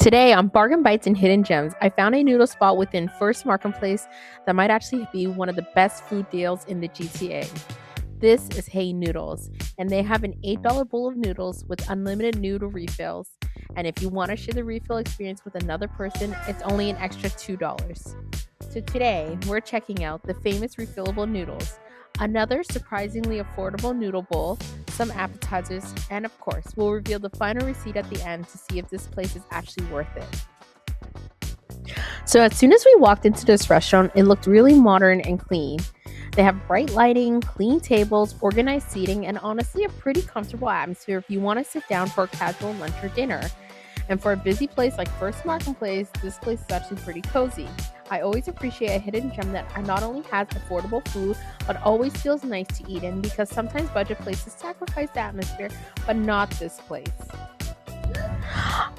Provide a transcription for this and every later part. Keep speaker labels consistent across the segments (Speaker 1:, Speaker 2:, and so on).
Speaker 1: Today on Bargain Bites and Hidden Gems, I found a noodle spot within First Markham Place that might actually be one of the best food deals in the GTA. This is Hey Noodles, and they have an $8 bowl of noodles with unlimited noodle refills. And if you want to share the refill experience with another person, it's only an extra $2. So today, we're checking out the famous refillable noodles, another surprisingly affordable noodle bowl, some appetizers, and of course, we'll reveal the final receipt at the end to see if this place is actually worth it. So as soon as we walked into this restaurant, it looked really modern and clean. They have bright lighting, clean tables, organized seating, and honestly a pretty comfortable atmosphere if you want to sit down for a casual lunch or dinner. And for a busy place like First Markham Place, this place is actually pretty cozy. I always appreciate a hidden gem that not only has affordable food, but always feels nice to eat in, because sometimes budget places sacrifice the atmosphere, but not this place.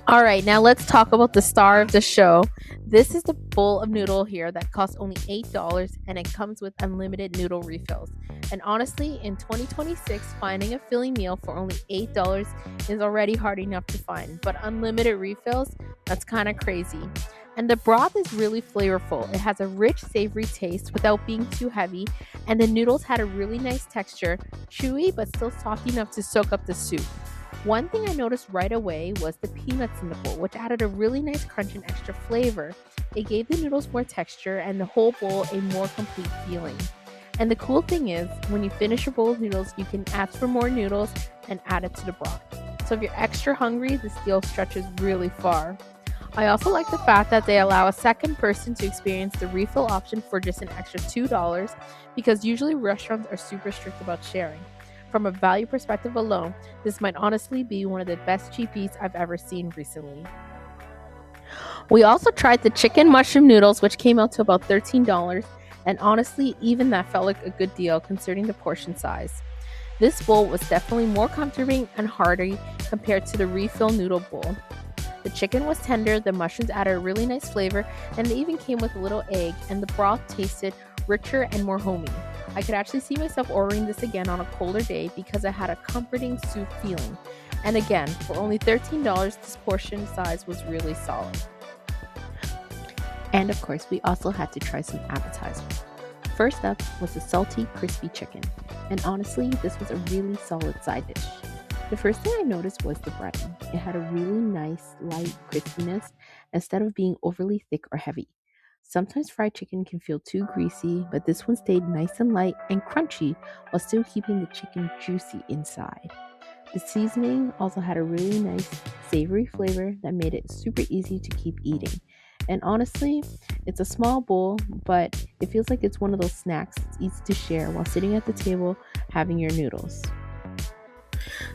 Speaker 1: All right, now let's talk about the star of the show. This is the bowl of noodle here that costs only $8, and it comes with unlimited noodle refills. And honestly, in 2026, finding a filling meal for only $8 is already hard enough to find, but unlimited refills, that's kind of crazy. And the broth is really flavorful. It has a rich, savory taste without being too heavy, and the noodles had a really nice texture, chewy but still soft enough to soak up the soup. One thing I noticed right away was the peanuts in the bowl, which added a really nice crunch and extra flavor. It gave the noodles more texture and the whole bowl a more complete feeling. And the cool thing is, when you finish your bowl of noodles, you can ask for more noodles and add it to the broth. So if you're extra hungry, this deal stretches really far. I also like the fact that they allow a second person to experience the refill option for just an extra $2, because usually restaurants are super strict about sharing. From a value perspective alone, this might honestly be one of the best cheap eats I've ever seen recently. We also tried the chicken mushroom noodles, which came out to about $13, and honestly, even that felt like a good deal considering the portion size. This bowl was definitely more comforting and hearty compared to the refill noodle bowl. The chicken was tender, the mushrooms added a really nice flavor, and they even came with a little egg, and the broth tasted richer and more homey. I could actually see myself ordering this again on a colder day because it had a comforting soup feeling. And again, for only $13, this portion size was really solid. And of course, we also had to try some appetizers. First up was the salty, crispy chicken. And honestly, this was a really solid side dish. The first thing I noticed was the breading. It had a really nice, light crispiness instead of being overly thick or heavy. Sometimes fried chicken can feel too greasy, but this one stayed nice and light and crunchy while still keeping the chicken juicy inside. The seasoning also had a really nice, savory flavor that made it super easy to keep eating. And honestly, it's a small bowl, but it feels like it's one of those snacks that's easy to share while sitting at the table having your noodles.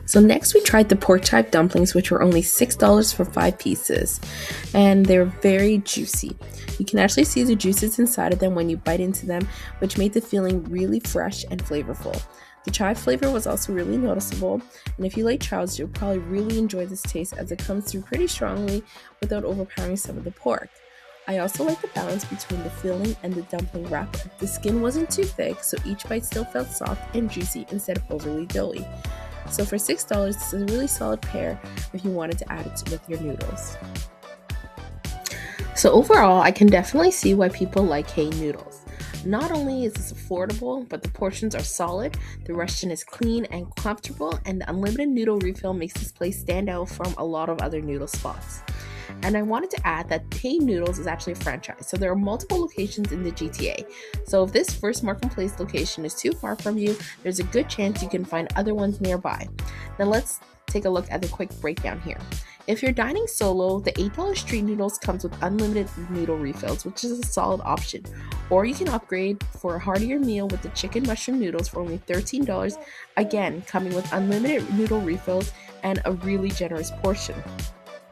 Speaker 1: So next we tried the pork chive dumplings, which were only $6 for 5 pieces, and they're very juicy. You can actually see the juices inside of them when you bite into them, which made the feeling really fresh and flavorful. The chive flavor was also really noticeable, and if you like chives, you'll probably really enjoy this taste as it comes through pretty strongly without overpowering some of the pork. I also like the balance between the filling and the dumpling wrapper. The skin wasn't too thick, so each bite still felt soft and juicy instead of overly doughy. So for $6, this is a really solid pair if you wanted to add it with your noodles. So overall, I can definitely see why people like Hey Noodles. Not only is this affordable, but the portions are solid, the restaurant is clean and comfortable, and the unlimited noodle refill makes this place stand out from a lot of other noodle spots. And I wanted to add that Hey Noodles is actually a franchise, so there are multiple locations in the GTA. So if this First Markham Place location is too far from you, there's a good chance you can find other ones nearby. Now let's take a look at the quick breakdown here. If you're dining solo, the $8 street noodles comes with unlimited noodle refills, which is a solid option. Or you can upgrade for a heartier meal with the chicken mushroom noodles for only $13, again coming with unlimited noodle refills and a really generous portion.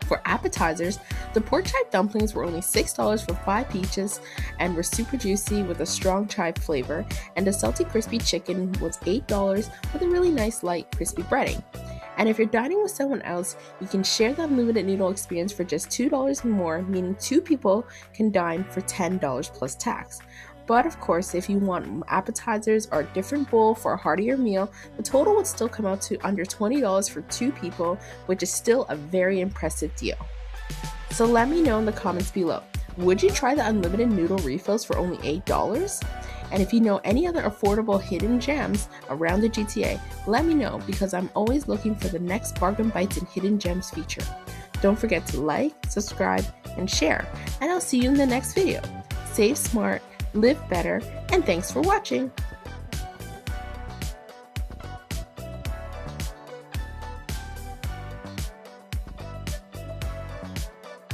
Speaker 1: For appetizers, the pork chive dumplings were only $6 for 5 pieces and were super juicy with a strong chive flavor, and the salty crispy chicken was $8 with a really nice light crispy breading. And if you're dining with someone else, you can share the unlimited noodle experience for just $2 more, meaning 2 people can dine for $10 plus tax. But of course, if you want appetizers or a different bowl for a heartier meal, the total would still come out to under $20 for 2 people, which is still a very impressive deal. So let me know in the comments below. Would you try the unlimited noodle refills for only $8? And if you know any other affordable hidden gems around the GTA, let me know because I'm always looking for the next Bargain Bites and Hidden Gems feature. Don't forget to like, subscribe, and share, and I'll see you in the next video. Save smart, live better, and thanks for watching!